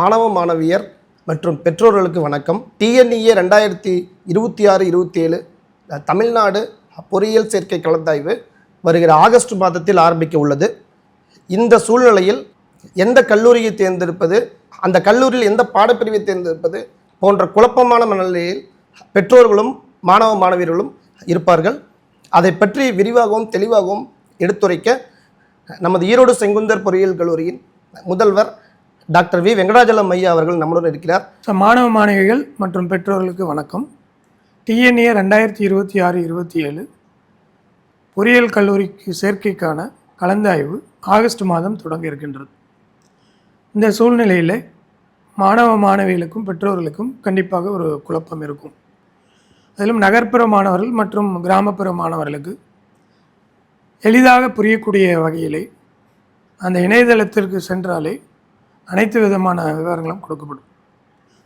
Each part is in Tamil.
மாணவ மாணவியர் மற்றும் பெற்றோர்களுக்கு வணக்கம். டிஎன்இஏ 2026-27 தமிழ்நாடு பொறியியல் சேர்க்கை கலந்தாய்வு வருகிற ஆகஸ்ட் மாதத்தில் ஆரம்பிக்க உள்ளது. இந்த சூழ்நிலையில் எந்த கல்லூரியை தேர்ந்தெடுப்பது, அந்த கல்லூரியில் எந்த பாடப்பிரிவை தேர்ந்தெடுப்பது போன்ற குழப்பமான மனநிலையில் பெற்றோர்களும் மாணவ மாணவியர்களும் இருப்பார்கள். அதை பற்றி விரிவாகவும் தெளிவாகவும் எடுத்துரைக்க நமது ஈரோடு செங்குந்தர் பொறியியல் கல்லூரியின் முதல்வர் டாக்டர் வி வெங்கடாஜலம் ஐயா அவர்கள் நம்மளுடன் இருக்கிறார். மாணவ மாணவிகள் மற்றும் பெற்றோர்களுக்கு வணக்கம். டிஎன்ஏ 2026-27 பொறியியல் கல்லூரிக்கு சேர்க்கைக்கான கலந்தாய்வு ஆகஸ்ட் மாதம் தொடங்க இருக்கின்றது. இந்த சூழ்நிலையில் மாணவ மாணவிகளுக்கும் பெற்றோர்களுக்கும் கண்டிப்பாக ஒரு குழப்பம் இருக்கும். அதிலும் நகர்ப்புற மாணவர்கள் மற்றும் கிராமப்புற மாணவர்களுக்கு எளிதாக புரியக்கூடிய வகையிலே அந்த இணையதளத்திற்கு சென்றாலே அனைத்து விதமான விவரங்களும் கொடுக்கப்படும்.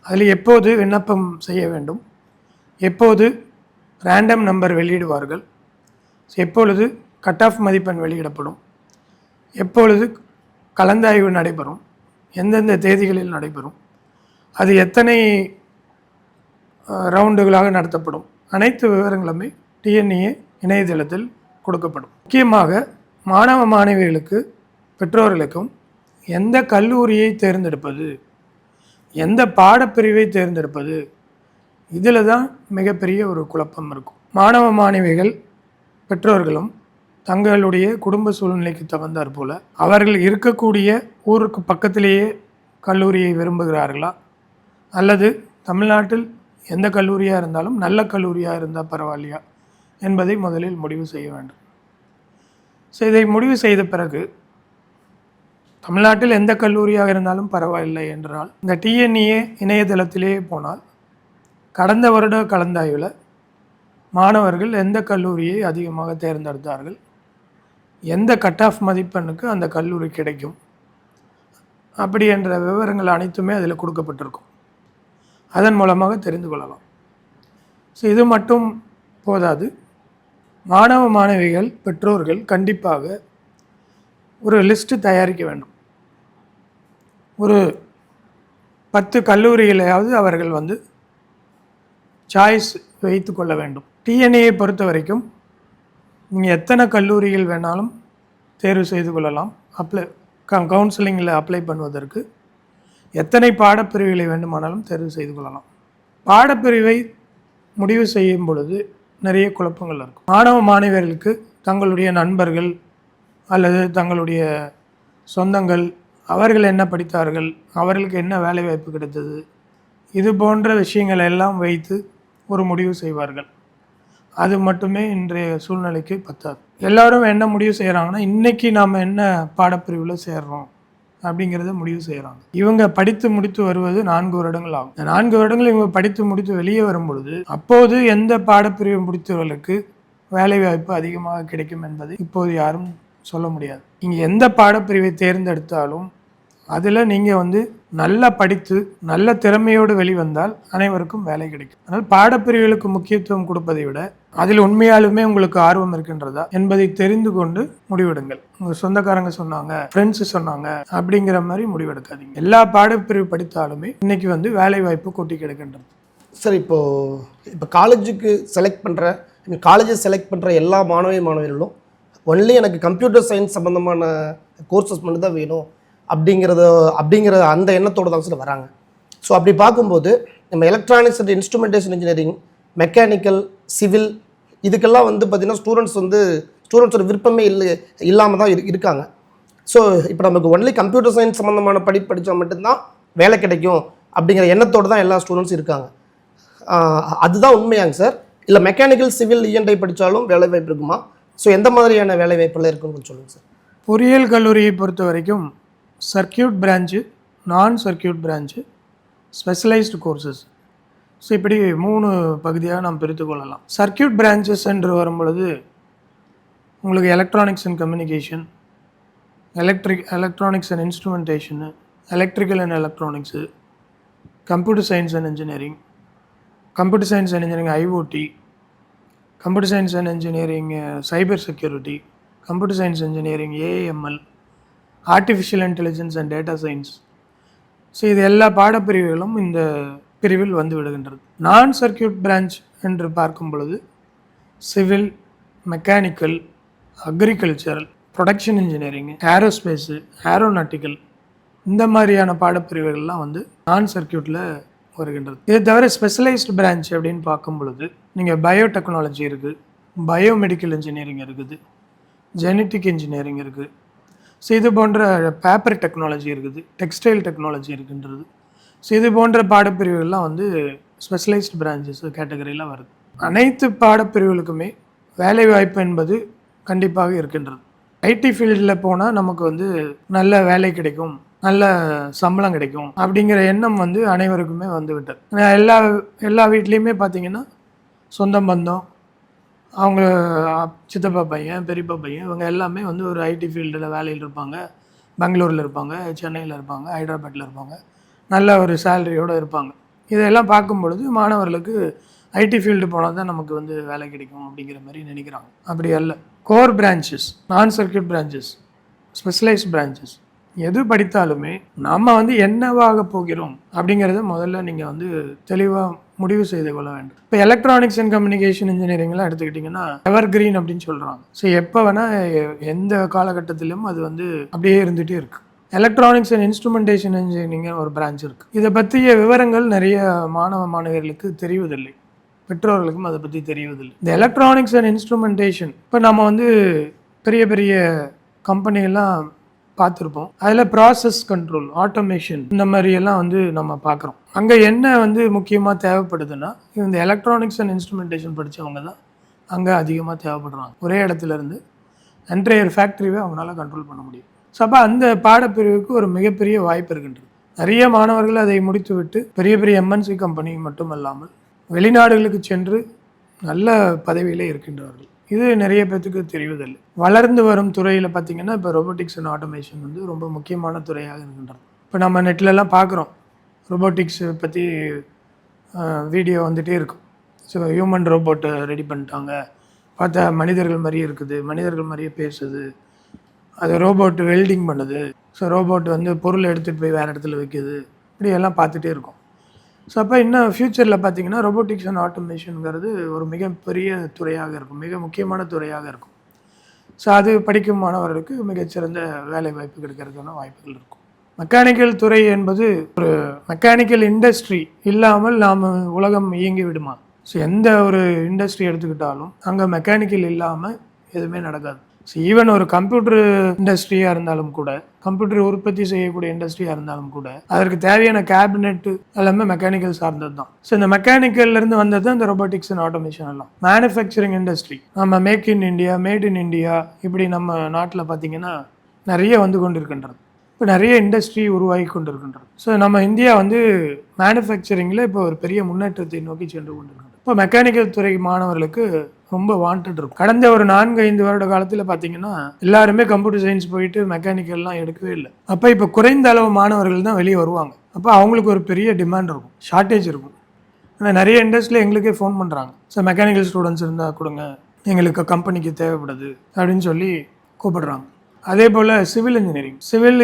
அதில் எப்போது விண்ணப்பம் செய்ய வேண்டும், எப்போது ரேண்டம் நம்பர் வெளியிடுவார்கள், எப்பொழுது கட் ஆஃப் மதிப்பெண் வெளியிடப்படும், எப்பொழுது கலந்தாய்வு நடைபெறும், எந்தெந்த தேதிகளில் நடைபெறும், அது எத்தனை ரவுண்டுகளாக நடத்தப்படும், அனைத்து விவரங்களுமே டிஎன்இஏ இணையதளத்தில் கொடுக்கப்படும். முக்கியமாக மாணவ மாணவிகளுக்கு பெற்றோர்களுக்கும் எந்த கல்லூரியை தேர்ந்தெடுப்பது, எந்த பாடப்பிரிவை தேர்ந்தெடுப்பது, இதில் தான் மிகப்பெரிய ஒரு குழப்பம் இருக்கும். மாணவ மாணவிகள் பெற்றோர்களும் தங்களுடைய குடும்ப சூழ்நிலைக்கு தகுந்தாற் போல் அவர்கள் இருக்கக்கூடிய ஊருக்கு பக்கத்திலேயே கல்லூரியை விரும்புகிறார்களா, அல்லது தமிழ்நாட்டில் எந்த கல்லூரியாக இருந்தாலும் நல்ல கல்லூரியாக இருந்தால் பரவாயில்லையா என்பதை முதலில் முடிவு செய்ய வேண்டும். ஸோ இதை முடிவு செய்த பிறகு தமிழ்நாட்டில் எந்த கல்லூரியாக இருந்தாலும் பரவாயில்லை என்றால் இந்த டிஎன்இஏ இணையதளத்திலே போனால் கடந்த வருட கலந்தாய்வில் மாணவர்கள் எந்த கல்லூரியை அதிகமாக தேர்ந்தெடுத்தார்கள், எந்த கட் ஆஃப் மதிப்பெண்ணுக்கு அந்த கல்லூரி கிடைக்கும், அப்படி என்ற விவரங்கள் அனைத்துமே அதில் கொடுக்கப்பட்டிருக்கும். அதன் மூலமாக தெரிந்து கொள்ளலாம். ஸோ இது மட்டும் போதாது, மாணவ மாணவிகள் பெற்றோர்கள் கண்டிப்பாக ஒரு லிஸ்ட்டு தயாரிக்க வேண்டும். ஒரு 10 கல்லூரிகளையாவது அவர்கள் சாய்ஸ் வைத்து கொள்ள வேண்டும். டிஎன்ஏயை பொறுத்த வரைக்கும் நீங்கள் எத்தனை கல்லூரிகள் வேணாலும் தேர்வு செய்து கொள்ளலாம். கவுன்சிலிங்கில் அப்ளை பண்ணுவதற்கு எத்தனை பாடப்பிரிவுகளை வேண்டுமானாலும் தேர்வு செய்து கொள்ளலாம். பாடப்பிரிவை முடிவு செய்யும் பொழுது நிறைய குழப்பங்கள் இருக்கும். மாணவ மாணவியர்களுக்கு தங்களுடைய நண்பர்கள் அல்லது தங்களுடைய சொந்தங்கள் அவர்கள் என்ன படித்தார்கள், அவர்களுக்கு என்ன வேலை வாய்ப்பு கிடைத்தது, இது போன்ற விஷயங்கள் எல்லாம் வைத்து ஒரு முடிவு செய்வார்கள். அது மட்டுமே இன்றைய சூழ்நிலைக்கு பத்தாது. எல்லோரும் என்ன முடிவு செய்கிறாங்கன்னா, இன்றைக்கி நாம் என்ன பாடப்பிரிவில் சேர்றோம் அப்படிங்கிறத முடிவு செய்கிறாங்க. இவங்க படித்து முடித்து வருவது 4 வருடங்கள் ஆகும். 4 வருடங்கள் இவங்க படித்து முடித்து வெளியே வரும் பொழுது அப்போது எந்த பாடப்பிரிவு முடித்தவர்களுக்கு வேலை வாய்ப்பு அதிகமாக கிடைக்கும் என்பதை இப்போது யாரும் சொல்ல முடியாது. நீங்கள் எந்த பாடப்பிரிவை தேர்ந்தெடுத்தாலும் அதில் நீங்கள் நல்லா படித்து நல்ல திறமையோடு வெளிவந்தால் அனைவருக்கும் வேலை கிடைக்கும். அதனால் பாடப்பிரிவுகளுக்கு முக்கியத்துவம் கொடுப்பதை விட அதில் உண்மையாலுமே உங்களுக்கு ஆர்வம் இருக்கின்றதா என்பதை தெரிந்து கொண்டு முடிவெடுங்கள். உங்கள் சொந்தக்காரங்க சொன்னாங்க, ஃப்ரெண்ட்ஸு சொன்னாங்க அப்படிங்கிற மாதிரி முடிவெடுக்காதீங்க. எல்லா பாடப்பிரிவு படித்தாலுமே இன்னைக்கு வேலை வாய்ப்பு கொட்டி கிடக்கின்றது. சார், இப்போ காலேஜுக்கு செலக்ட் பண்ணுற எல்லா மாணவியர்களும் ஒன்லி எனக்கு கம்ப்யூட்டர் சயின்ஸ் சம்மந்தமான கோர்சஸ் மட்டும் தான் வேணும் அப்படிங்கிற அந்த எண்ணத்தோடு தான் சார் வராங்க. ஸோ அப்படி பார்க்கும்போது நம்ம electronics and instrumentation engineering, mechanical, civil இதுக்கெல்லாம் பார்த்திங்கன்னா ஸ்டூடெண்ட்ஸோட விருப்பமே இல்லாமல் தான் இருக்காங்க. ஸோ இப்போ நமக்கு ஒன்லி கம்ப்யூட்டர் சயின்ஸ் சம்மந்தமான படித்தா மட்டும்தான் வேலை கிடைக்கும் அப்படிங்கிற எண்ணத்தோடு தான் எல்லா ஸ்டூடெண்ட்ஸும் இருக்காங்க. அதுதான் உண்மையாங்க சார்? இல்லை மெக்கானிக்கல், சிவில், இஎன்ஐ படித்தாலும் வேலை வாய்ப்பு இருக்குமா? ஸோ எந்த மாதிரியான வேலை வாய்ப்பெல்லாம் இருக்குன்னு சொல்லுங்கள் சார். பொறியியல் கல்லூரியை பொறுத்த வரைக்கும் சர்க்கியூட் பிரான்ச்சு, நான் circuit branch, specialised courses, so இப்படி 3 பகுதியாக நாம் பிரித்து கொள்ளலாம். சர்க்கியூட் பிரான்ச்சஸ் என்று வரும்பொழுது உங்களுக்கு electronics and communication, electronics and instrumentation, electrical and electronics, computer science and engineering, computer science and engineering IoT, computer science and engineering cyber security, computer science engineering AML, artificial intelligence and data science, so இது எல்லா பாடப்பிரிவுகளும் இந்த பிரிவில் வந்து விடுகின்றது. நான் சர்க்கியூட் பிரான்ச் என்று பார்க்கும் பொழுது civil, mechanical, agricultural, production engineering, aerospace, aeronautical, இந்த மாதிரியான பாடப்பிரிவுகள்லாம் வந்து நான் சர்க்கியூட்டில் வருகின்றது. இதை தவிர ஸ்பெஷலைஸ்டு பிரான்ச் அப்படின்னு பார்க்கும் பொழுது நீங்கள் பயோடெக்னாலஜி இருக்குது, பயோமெடிக்கல் இன்ஜினியரிங் இருக்குது, ஜெனட்டிக் இன்ஜினியரிங் இருக்குது, ஸோ இது போன்ற பேப்பர் டெக்னாலஜி இருக்குது, டெக்ஸ்டைல் டெக்னாலஜி இருக்குன்றது. ஸோ இது போன்ற பாடப்பிரிவுகள்லாம் வந்து ஸ்பெஷலைஸ்டு பிரான்ச்சஸ் கேட்டகரியில் வருது. அனைத்து பாடப்பிரிவுகளுக்குமே வேலை வாய்ப்பு என்பது கண்டிப்பாக இருக்கின்றது. ஐடி ஃபீல்டில் போனால் நமக்கு வந்து நல்ல வேலை கிடைக்கும், நல்ல சம்பளம் கிடைக்கும் அப்படிங்கிற எண்ணம் வந்து அனைவருக்குமே வந்து விட்டது. எல்லா வீட்லேயுமே பார்த்திங்கன்னா சொந்த பந்தம், அவங்க சித்தப்பா பையன், பெரியப்பா பையன், இவங்க எல்லாமே வந்து ஒரு ஐடி ஃபீல்டில் வேலையில் இருப்பாங்க. பெங்களூரில் இருப்பாங்க, சென்னையில் இருப்பாங்க, ஹைதராபாத்தில் இருப்பாங்க, நல்ல ஒரு சேலரியோடு இருப்பாங்க. இதெல்லாம் பார்க்கும் பொழுது மாணவர்களுக்கு ஐடி ஃபீல்டு போனால் தான் நமக்கு வந்து வேலை கிடைக்கும் அப்படிங்கிற மாதிரி நினைக்கிறாங்க. அப்படி அல்ல. கோர் பிரான்ச்சஸ், நான் சர்க்கியூட் பிரான்ச்சஸ், ஸ்பெஷலைஸ்ட் பிரான்ச்சஸ் எது படித்தாலுமே நம்ம வந்து என்னவாக போகிறோம் அப்படிங்கிறத முதல்ல நீங்கள் வந்து தெளிவாக முடிவு செய்து கொள்ள வேண்டும். இப்போ எலக்ட்ரானிக்ஸ் அண்ட் கம்யூனிகேஷன் இன்ஜினியரிங்லாம் எடுத்துக்கிட்டிங்கன்னா எவர் கிரீன் அப்படின்னு சொல்கிறாங்க. ஸோ எப்போ வேணால் எந்த காலகட்டத்திலும் அது வந்து அப்படியே இருந்துகிட்டே இருக்குது. எலக்ட்ரானிக்ஸ் அண்ட் இன்ஸ்ட்ருமெண்டேஷன் இன்ஜினியரிங் ஒரு பிரான்ச் இருக்குது. இதை பற்றிய விவரங்கள் நிறைய மாணவர்களுக்கு தெரிவதில்லை, பெற்றோர்களுக்கும் அதை பற்றி தெரிவதில்லை. இந்த எலக்ட்ரானிக்ஸ் அண்ட் இன்ஸ்ட்ருமெண்டேஷன் இப்போ நம்ம வந்து பெரிய பெரிய கம்பெனியெல்லாம் பார்த்துருப்போம். அதில் ப்ராசஸ் கண்ட்ரோல், ஆட்டோமேஷன், இந்த மாதிரியெல்லாம் வந்து நம்ம பார்க்குறோம். அங்கே என்ன வந்து முக்கியமாக தேவைப்படுதுன்னா இந்த எலக்ட்ரானிக்ஸ் அண்ட் இன்ஸ்ட்ருமெண்டேஷன் படித்தவங்க தான் அங்கே அதிகமாக தேவைப்படுறாங்க. ஒரே இடத்துல இருந்து என்டையர் ஃபேக்ட்ரியை அவங்களால கண்ட்ரோல் பண்ண முடியும். ஸோ அப்போ அந்த பாடப்பிரிவுக்கு ஒரு மிகப்பெரிய வாய்ப்பு இருக்கின்றது. நிறைய மாணவர்கள் அதை முடித்துவிட்டு பெரிய பெரிய எம்என்சி கம்பெனி மட்டுமல்லாமல் வெளிநாடுகளுக்கு சென்று நல்ல பதவியிலே இருக்கின்றார்கள். இது நிறைய பேர்த்துக்கு தெரிவதில்லை. வளர்ந்து வரும் துறையில் பார்த்திங்கன்னா இப்போ ரொபோட்டிக்ஸ் அண்ட் ஆட்டோமேஷன் வந்து ரொம்ப முக்கியமான துறையாக இருக்கின்றது. இப்போ நம்ம நெட்லலாம் பார்க்குறோம், ரொபோட்டிக்ஸ் பற்றி வீடியோ வந்துகிட்டே இருக்கும். ஸோ ஹியூமன் ரோபோட்டை ரெடி பண்ணிட்டாங்க, பார்த்தா மனிதர்கள் மாதிரியே இருக்குது, மனிதர்கள் மாதிரியே பேசுது, அது ரோபோட்டு வெல்டிங் பண்ணுது, ஸோ ரோபோட் வந்து பொருள் எடுத்துகிட்டு போய் வேறு இடத்துல வைக்கிது, இப்படியெல்லாம் பார்த்துட்டே இருக்கும். ஸோ அப்போ இன்னும் ஃப்யூச்சரில் பார்த்திங்கன்னா ரொபோட்டிக்ஸ் அண்ட் ஆட்டோமேஷனுங்கிறது ஒரு மிகப்பெரிய துறையாக இருக்கும், மிக முக்கியமான துறையாக இருக்கும். ஸோ அது படிக்கும் மாணவர்களுக்கு மிகச்சிறந்த வேலை வாய்ப்பு கிடைக்கிறதுக்கான வாய்ப்புகள் இருக்கும். மெக்கானிக்கல் துறை என்பது ஒரு மெக்கானிக்கல் இண்டஸ்ட்ரி இல்லாமல் நாம் உலகம் இயங்கி விடுமா? ஸோ எந்த ஒரு இண்டஸ்ட்ரி எடுத்துக்கிட்டாலும் அங்கே மெக்கானிக்கல் இல்லாமல் எதுவுமே நடக்காது. ஸோ ஈவன் ஒரு கம்ப்யூட்டர் இண்டஸ்ட்ரியாக இருந்தாலும் கூட, கம்ப்யூட்டர் உற்பத்தி செய்யக்கூடிய இண்டஸ்ட்ரியாக இருந்தாலும் கூட அதற்கு தேவையான கேபினெட்டு எல்லாமே மெக்கானிக்கல் சார்ந்தது தான். ஸோ இந்த மெக்கானிக்கல்லேருந்து வந்தது தான் இந்த ரொபோட்டிக்ஸ் அண்ட் ஆட்டோமேஷன் எல்லாம். மேனுஃபேக்சரிங் இண்டஸ்ட்ரி, நம்ம make in India, made in India, இப்படி நம்ம நாட்டில் பார்த்திங்கன்னா நிறைய வந்து கொண்டு இருக்கின்றது. இப்போ நிறைய இண்டஸ்ட்ரி உருவாகி கொண்டு இருக்கின்றது. ஸோ நம்ம இந்தியா வந்து மேனுஃபேக்சரிங்கில் இப்போ ஒரு பெரிய முன்னேற்றத்தை நோக்கி சென்று கொண்டு இருக்கின்றது. இப்போ மெக்கானிக்கல் துறை மாணவர்களுக்கு ரொம்ப வாண்டட் இருக்கும். கடந்த ஒரு 4-5 வருட காலத்தில் பார்த்தீங்கன்னா எல்லாருமே கம்ப்யூட்டர் சயின்ஸ் போயிட்டு மெக்கானிக்கல்லாம் எடுக்கவே இல்லை. அப்போ இப்போ குறைந்த அளவு மாணவர்கள் தான் வெளியே வருவாங்க. அப்போ அவங்களுக்கு ஒரு பெரிய டிமாண்ட் இருக்கும், ஷார்ட்டேஜ் இருக்கும். ஆனால் நிறைய இண்டஸ்ட்ரியில் எங்களுக்கே ஃபோன் பண்ணுறாங்க, ஸோ மெக்கானிக்கல் ஸ்டூடெண்ட்ஸ் இருந்தால் கொடுங்க, எங்களுக்கு கம்பெனிக்கு தேவைப்படுது அப்படின்னு சொல்லி கூப்பிடுறாங்க. அதே போல் சிவில்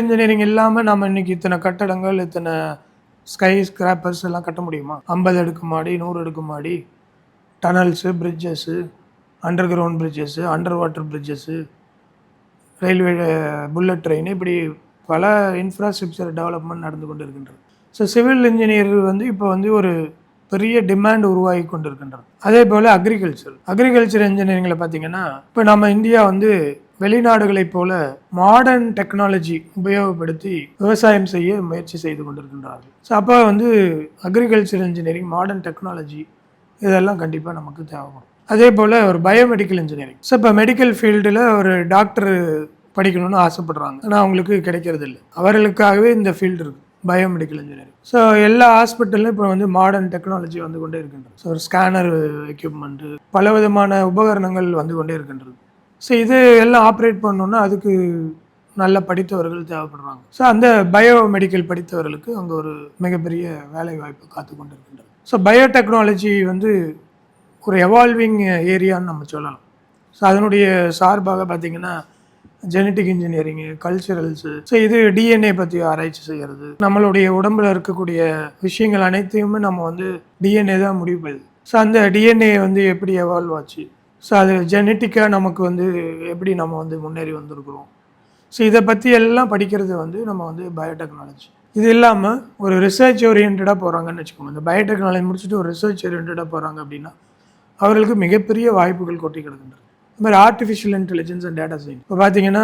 இன்ஜினியரிங் இல்லாமல் நம்ம இன்றைக்கி இத்தனை கட்டடங்கள், இத்தனை ஸ்கை ஸ்கிராப்பர்ஸ் எல்லாம் கட்ட முடியுமா? 50 அடுக்குமாடி, 100 அடுக்குமாடி, tunnels, bridges, underground bridges, underwater bridges, railway, bullet train, இப்படி பல இன்ஃப்ராஸ்ட்ரக்சர் டெவலப்மெண்ட் நடந்து கொண்டு இருக்கின்றது. ஸோ சிவில் இன்ஜினியர் வந்து இப்போ வந்து ஒரு பெரிய டிமாண்ட் உருவாகி கொண்டு இருக்கின்றது. அதே போல் அக்ரிகல்ச்சர் இன்ஜினியரிங்கில் பார்த்திங்கன்னா இப்போ நம்ம இந்தியா வந்து வெளிநாடுகளைப் போல மாடர்ன் டெக்னாலஜி உபயோகப்படுத்தி விவசாயம் செய்ய முயற்சி செய்து கொண்டிருக்கின்றார்கள். ஸோ அப்போ வந்து அக்ரிகல்ச்சர் இன்ஜினியரிங், மாடர்ன் டெக்னாலஜி, இதெல்லாம் கண்டிப்பாக நமக்கு தேவைப்படும். அதே போல் ஒரு பயோமெடிக்கல் இன்ஜினியரிங். ஸோ இப்போ மெடிக்கல் ஃபீல்டில் ஒரு டாக்டர் படிக்கணும்னு ஆசைப்படுறாங்க, ஆனால் அவங்களுக்கு கிடைக்கிறது இல்லை. அவர்களுக்காகவே இந்த ஃபீல்டு இருக்குது, பயோமெடிக்கல் இன்ஜினியரிங். ஸோ எல்லா ஹாஸ்பிட்டலும் இப்போ வந்து மாடர்ன் டெக்னாலஜி வந்து கொண்டே இருக்கின்றது. ஸோ ஒரு ஸ்கேனர் எக்யூப்மெண்ட்டு, பல விதமான உபகரணங்கள் வந்து கொண்டே இருக்கின்றது. ஸோ இது எல்லாம் ஆப்ரேட் பண்ணணுன்னா அதுக்கு நல்ல படித்தவர்கள் தேவைப்படுறாங்க. ஸோ அந்த பயோமெடிக்கல் படித்தவர்களுக்கு அங்கே ஒரு மிகப்பெரிய வேலை வாய்ப்பு காத்து கொண்டு இருக்கின்றது. ஸோ பயோடெக்னாலஜி வந்து ஒரு எவால்விங் ஏரியான்னு நம்ம சொல்லலாம். ஸோ அதனுடைய சார்பாக பார்த்திங்கன்னா ஜெனட்டிக் இன்ஜினியரிங்கு, கல்ச்சுரல்ஸு, ஸோ இது டிஎன்ஏ பற்றி ஆராய்ச்சி செய்கிறது, நம்மளுடைய உடம்புல இருக்கக்கூடிய விஷயங்கள் அனைத்தையுமே நம்ம வந்து டிஎன்ஏ தான் முடிவு பண்ணுது. ஸோ அந்த டிஎன்ஏ வந்து எப்படி எவால்வ் ஆச்சு, ஸோ அது ஜெனட்டிக்காக நமக்கு வந்து எப்படி நம்ம வந்து முன்னேறி வந்திருக்கிறோம், ஸோ இதை பற்றி எல்லாம் படிக்கிறது வந்து நம்ம வந்து பயோடெக்னாலஜி. இது இல்லாமல் ஒரு ரிசர்ச் ஓரியன்டாக போகிறாங்கன்னு வச்சுக்கோங்க. இந்த பயோடெக்னாலஜி முடிச்சுட்டு ஒரு ரிசர்ச் ஓரியன்டாக போகிறாங்க அப்படின்னா அவர்களுக்கு மிகப்பெரிய வாய்ப்புகள் கொட்டி கிடக்கின்றது. இந்த மாதிரி artificial intelligence and data science இப்போ பார்த்தீங்கன்னா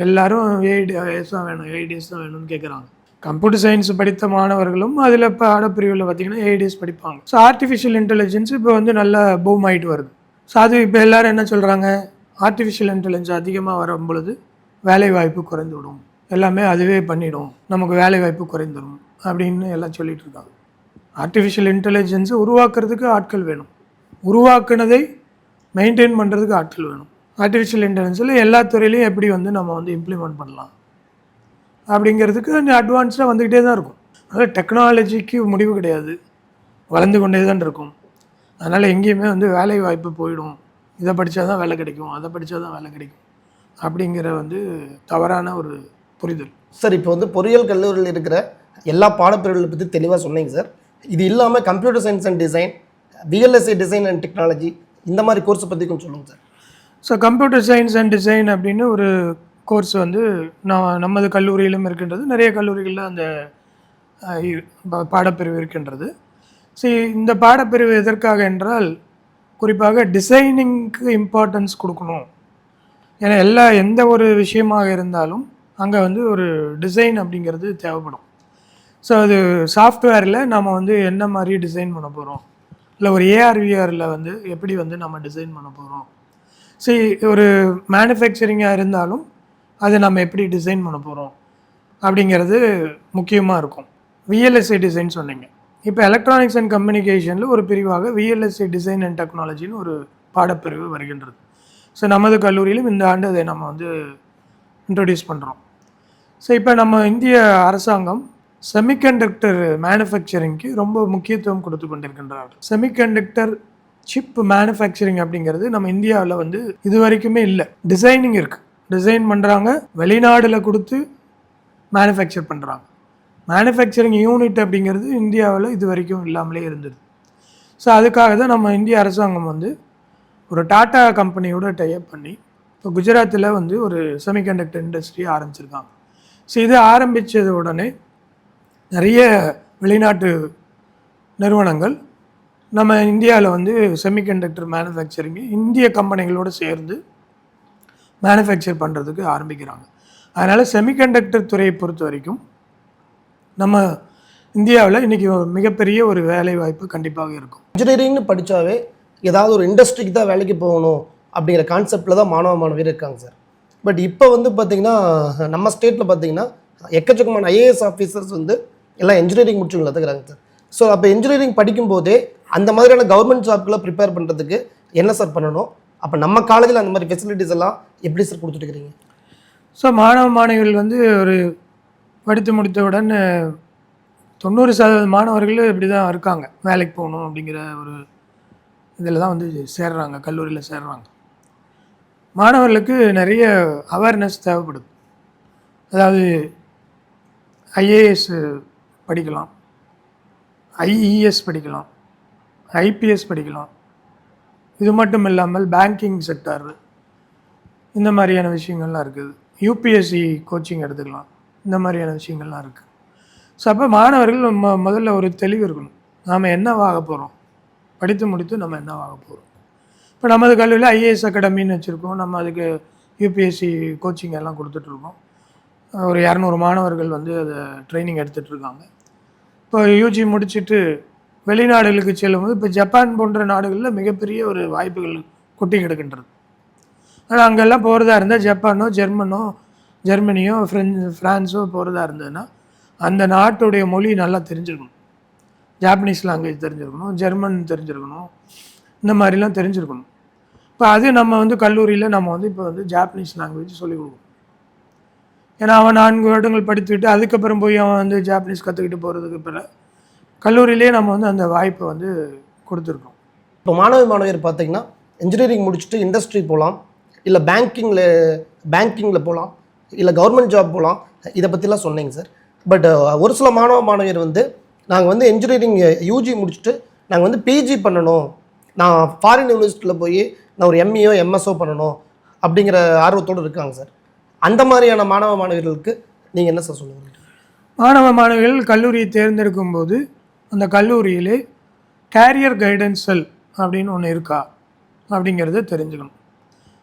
எல்லாரும் ஏஐடிஎஸ் தான் வேணும், ஏஐடிஎஸ் தான் வேணும்னு கேட்குறாங்க. கம்ப்யூட்டர் சயின்ஸ் படித்த மாணவர்களும் அதில் இப்போ பாடப்பிரிவில் பார்த்தீங்கன்னா ஏஐடிஎஸ் படிப்பாங்க. ஸோ ஆர்டிஃபிஷியல் இன்டெலிஜென்ஸ் இப்போ வந்து நல்லா பூம் ஆகிட்டு வருது. ஸோ அது இப்போ எல்லோரும் என்ன சொல்கிறாங்க, ஆர்டிஃபிஷியல் இன்டெலிஜென்ஸ் அதிகமாக வரும் பொழுது வேலை வாய்ப்பு குறைந்து விடும், எல்லாமே அதுவே பண்ணிடும், நமக்கு வேலை வாய்ப்பு குறைந்துடும் அப்படின்னு எல்லாம் சொல்லிட்டு இருக்காங்க. ஆர்டிஃபிஷியல் இன்டெலிஜென்ஸை உருவாக்குறதுக்கு ஆட்கள் வேணும், உருவாக்குனதை மெயின்டைன் பண்ணுறதுக்கு ஆட்கள் வேணும். ஆர்டிஃபிஷியல் இன்டெலிஜென்ஸில் எல்லா துறையிலையும் எப்படி வந்து நம்ம வந்து இம்ப்ளிமெண்ட் பண்ணலாம் அப்படிங்கிறதுக்கு அந்த அட்வான்ஸ்டாக வந்துக்கிட்டே தான் இருக்கும். அதனால் டெக்னாலஜிக்கு முடிவு கிடையாது, வளர்ந்து கொண்டே தான் இருக்கும். அதனால் எங்கேயுமே வந்து வேலை வாய்ப்பு போயிடும், இதை படித்தா தான் வேலை கிடைக்கும், அதை படித்தா தான் வேலை கிடைக்கும் அப்படிங்கிற வந்து தவறான ஒரு புரிதல். சார் இப்போ வந்து பொறியியல் கல்லூரியில் இருக்கிற எல்லா பாடப்பிரிவுகளை பற்றி தெளிவாக சொன்னீங்க சார். இது இல்லாமல் computer science and design, VLSI design and technology, இந்த மாதிரி கோர்ஸை பற்றி கொஞ்சம் சொல்லுங்கள் sir. So computer science and design அப்படின்னு ஒரு கோர்ஸ் வந்து நமது கல்லூரியிலும் இருக்கின்றது, நிறைய கல்லூரிகளில் அந்த பாடப்பிரிவு இருக்கின்றது. ஸோ இந்த பாடப்பிரிவு எதற்காக என்றால் குறிப்பாக டிசைனிங்க்கு இம்பார்ட்டன்ஸ் கொடுக்கணும். ஏன்னா எந்த ஒரு விஷயமாக இருந்தாலும் அங்கே வந்து ஒரு டிசைன் அப்படிங்கிறது தேவைப்படும். ஸோ அது சாஃப்ட்வேரில் நம்ம வந்து என்ன மாதிரி டிசைன் பண்ண போகிறோம், இல்லை ஒரு ஏஆர்விஆரில் வந்து எப்படி வந்து நம்ம டிசைன் பண்ண போகிறோம், சரி ஒரு மேனுஃபேக்சரிங்காக இருந்தாலும் அதை நம்ம எப்படி டிசைன் பண்ண போகிறோம் அப்படிங்கிறது முக்கியமாக இருக்கும். விஎல்எஸ்ஐ டிசைன் சொன்னீங்க. இப்போ எலக்ட்ரானிக்ஸ் அண்ட் கம்யூனிகேஷனில் ஒரு பிரிவாக விஎல்எஸ்ஐ டிசைன் அண்ட் டெக்னாலஜின்னு ஒரு பாடப்பிரிவு வருகின்றது. ஸோ நமது கல்லூரியிலும் இந்த ஆண்டு அதை நம்ம வந்து இன்ட்ரடியூஸ் பண்ணுறோம். ஸோ இப்போ நம்ம இந்திய அரசாங்கம் செமிகண்டக்டர் மேனுஃபேக்சரிங்க்கு ரொம்ப முக்கியத்துவம் கொடுத்து கொண்டிருக்கின்றார்கள். செமிகண்டக்டர் சிப் மேனுஃபேக்சரிங் அப்படிங்கிறது நம்ம இந்தியாவில் வந்து இது வரைக்குமே இல்லை. டிசைனிங் இருக்குது, டிசைன் பண்ணுறாங்க, வெளிநாடில் கொடுத்து மேனுஃபேக்சர் பண்ணுறாங்க. மேனுஃபேக்சரிங் யூனிட் அப்படிங்கிறது இந்தியாவில் இது வரைக்கும் இல்லாமலே இருந்தது. ஸோ அதுக்காக தான் நம்ம இந்திய அரசாங்கம் வந்து ஒரு டாட்டா கம்பெனியோட டைப் பண்ணி இப்போ குஜராத்தில் வந்து ஒரு செமிகண்டக்டர் இண்டஸ்ட்ரி ஆரம்பிச்சிருக்காங்க. ஸோ இது ஆரம்பித்தது உடனே நிறைய வெளிநாட்டு நிறுவனங்கள் நம்ம இந்தியாவில் வந்து செமிகண்டக்டர் மேனுஃபேக்சரிங் இந்திய கம்பெனிகளோடு சேர்ந்து மேனுஃபேக்சர் பண்ணுறதுக்கு ஆரம்பிக்கிறாங்க. அதனால் செமிகண்டக்டர் துறையை பொறுத்த வரைக்கும் நம்ம இந்தியாவில் இன்றைக்கி மிகப்பெரிய ஒரு வேலை வாய்ப்பு கண்டிப்பாக இருக்கும். இன்ஜினியரிங்னு படித்தாவே ஏதாவது ஒரு இண்டஸ்ட்ரிக்கு தான் வேலைக்கு போகணும் அப்படிங்கிற கான்செப்டில் தான் மாணவியர் இருக்காங்க சார். பட் இப்போ வந்து பார்த்திங்கன்னா நம்ம ஸ்டேட்டில் பார்த்திங்கன்னா எக்கச்சக்கமான ஐஏஎஸ் ஆஃபீஸர்ஸ் வந்து எல்லாம் இன்ஜினியரிங் முடிச்சவங்கள இருக்கிறாங்க சார். ஸோ அப்போ இன்ஜினியரிங் படிக்கும்போதே அந்த மாதிரியான கவர்மெண்ட் ஜாப்க்குள்ளே ப்ரிப்பேர் பண்ணுறதுக்கு என்ன சார் பண்ணணும்? அப்போ நம்ம காலேஜில் அந்த மாதிரி ஃபெசிலிட்டிஸ் எல்லாம் எப்படி சார் கொடுத்துட்டுருக்கிறீங்க? ஸோ மாணவிகள் வந்து ஒரு படித்து முடித்தவுடன் 90% மாணவர்கள் இப்படி தான் இருக்காங்க, வேலைக்கு போகணும் அப்படிங்கிற ஒரு இதில் தான் வந்து சேர்றாங்க, கல்லூரியில் சேர்றாங்க. மாணவர்களுக்கு நிறைய அவேர்னஸ் தேவைப்படுது. அதாவது ஐஏஎஸ் படிக்கலாம், ஐஇஎஸ் படிக்கலாம், ஐபிஎஸ் படிக்கலாம். இது மட்டும் இல்லாமல் பேங்கிங் செக்டார் இந்த மாதிரியான விஷயங்கள்லாம் இருக்குது. யூபிஎஸ்சி கோச்சிங் எடுத்துக்கலாம், இந்த மாதிரியான விஷயங்கள்லாம் இருக்குது. ஸோ அப்போ மாணவர்கள் முதல்ல ஒரு தெளிவு இருக்கணும், நாம் என்னவாக போகிறோம், படித்து முடித்து நம்ம என்னவாக போகிறோம். இப்போ நமது கல்லூரியில் ஐஏஎஸ் அகாடமின்னு வச்சுருக்கோம், நம்ம அதுக்கு யூபிஎஸ்சி கோச்சிங் எல்லாம் கொடுத்துட்ருக்கோம். ஒரு 200 மாணவர்கள் வந்து அதை ட்ரைனிங் எடுத்துகிட்ருக்காங்க. இப்போ யூஜி முடிச்சுட்டு வெளிநாடுகளுக்கு செல்லும்போது இப்போ ஜப்பான் போன்ற நாடுகளில் மிகப்பெரிய ஒரு வாய்ப்புகள் கொட்டி கிடக்கின்றது. ஆனால் அங்கெல்லாம் போகிறதா இருந்தால் ஜப்பானோ ஜெர்மனியோ ஃப்ரான்ஸோ போகிறதா இருந்ததுன்னா அந்த நாட்டுடைய மொழி நல்லா தெரிஞ்சிருக்கணும், ஜாப்பனீஸ் லாங்குவேஜ் தெரிஞ்சிருக்கணும், ஜெர்மன் தெரிஞ்சிருக்கணும், இந்த மாதிரிலாம் தெரிஞ்சிருக்கணும். இப்போ அது நம்ம வந்து கல்லூரியில் நம்ம வந்து இப்போ வந்து ஜாப்பனீஸ் லாங்குவேஜ் சொல்லிக் கொடுக்கணும். ஏன்னா அவன் 4 வருடங்கள் படித்துக்கிட்டு அதுக்கப்புறம் போய் அவன் வந்து ஜாப்பனீஸ் கற்றுக்கிட்டு போகிறதுக்கு பிறகு கல்லூரியிலே நம்ம வந்து அந்த வாய்ப்பை வந்து கொடுத்துருக்கோம். இப்போ மாணவியர் பார்த்திங்கன்னா இன்ஜினியரிங் முடிச்சுட்டு இண்டஸ்ட்ரி போகலாம், இல்லை பேங்கிங்கில் போகலாம், இல்லை கவர்மெண்ட் ஜாப் போகலாம், இதை பற்றிலாம் சொன்னீங்க சார். பட் ஒரு சில மாணவியர் வந்து நாங்கள் வந்து இன்ஜினியரிங் யூஜி முடிச்சுட்டு நாங்கள் வந்து பிஜி பண்ணணும், நான் ஃபாரின் யூனிவர்சிட்டியில் போய் நான் ஒரு எம்இஓ எம்எஸ்ஓ பண்ணணும் அப்படிங்கிற ஆர்வத்தோடு இருக்காங்க சார். அந்த மாதிரியான மாணவியர்களுக்கு நீங்கள் என்ன சார் சொல்லுவீங்க? மாணவிகள் கல்லூரியை தேர்ந்தெடுக்கும் போது அந்த கல்லூரியிலே கேரியர் கைடன்ஸ் செல் அப்படின்னு ஒன்று இருக்கா அப்படிங்கிறத தெரிஞ்சுக்கணும்.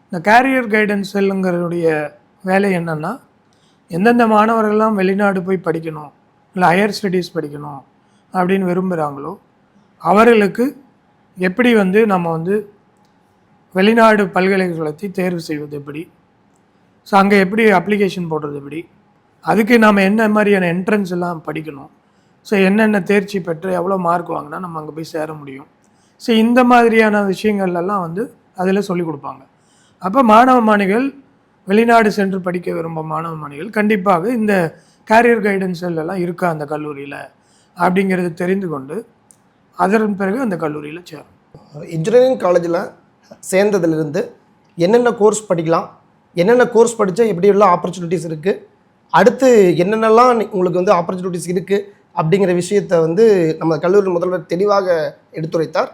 இந்த கேரியர் கைடன்ஸ் செல்லுங்கிறதுடைய வேலை என்னென்னா, எந்தெந்த மாணவர்கள்லாம் வெளிநாடு போய் படிக்கணும், இல்லை ஹையர் ஸ்டடீஸ் படிக்கணும் அப்படின்னு விரும்புகிறாங்களோ அவர்களுக்கு எப்படி வந்து நம்ம வந்து வெளிநாடு பல்கலைக்கழகத்தை தேர்வு செய்வது எப்படி, ஸோ அங்கே எப்படி அப்ளிகேஷன் போடுறது எப்படி, அதுக்கு நாம் என்ன மாதிரியான என்ட்ரன்ஸ் எல்லாம் படிக்கணும், ஸோ என்னென்ன தேர்ச்சி பெற்று எவ்வளோ மார்க் வாங்கினா நம்ம அங்கே போய் சேர முடியும், ஸோ இந்த மாதிரியான விஷயங்கள்லாம் வந்து அதில் சொல்லிக் கொடுப்பாங்க. அப்போ மாணவிகள் வெளிநாடு சென்று படிக்க விரும்பும் மாணவிகள் கண்டிப்பாக இந்த கேரியர் கைடன்ஸ் எல்லாம் இருக்கா அந்த கல்லூரியில் அப்படிங்கிறது தெரிந்து கொண்டு அதன் பிறகு அந்த கல்லூரியில் சேரும். இன்ஜினியரிங் காலேஜில் சேர்ந்ததுலேருந்து என்னென்ன கோர்ஸ் படிக்கலாம், என்னென்ன கோர்ஸ் படித்தா எப்படியெல்லாம் ஆப்பர்ச்சுனிட்டிஸ் இருக்குது, அடுத்து என்னென்னலாம் உங்களுக்கு வந்து ஆப்பர்ச்சுனிட்டிஸ் இருக்குது அப்படிங்கிற விஷயத்தை வந்து நம்ம கல்லூரி முதல்வர் தெளிவாக எடுத்துரைத்தார்.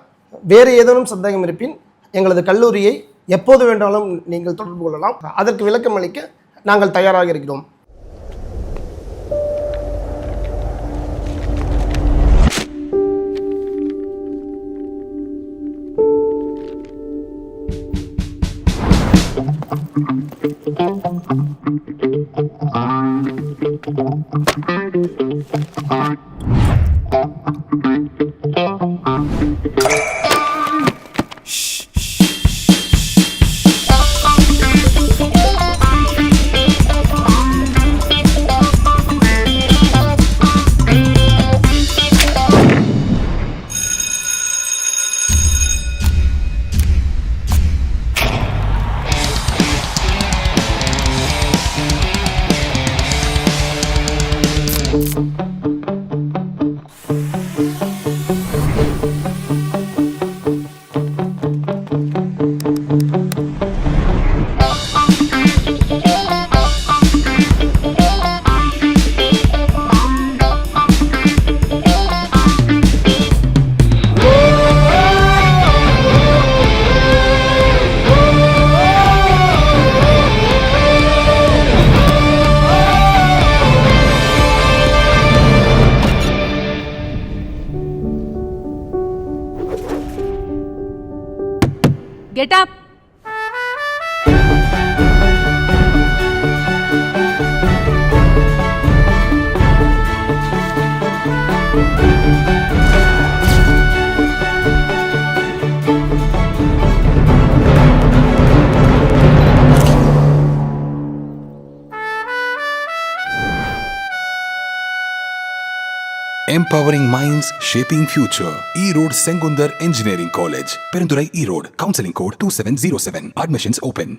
வேறு ஏதேனும் சந்தேகம் இருப்பின் எங்களது கல்லூரியை எப்போது வேண்டாலும் நீங்கள் தொடர்பு கொள்ளலாம். அதற்கு விளக்கம் அளிக்க நாங்கள் தயாராக இருக்கிறோம். Get up! Empowering minds, shaping future. E-Road Sengundar Engineering College, Perundurai, E-Road. Counseling code 2707. Admissions open.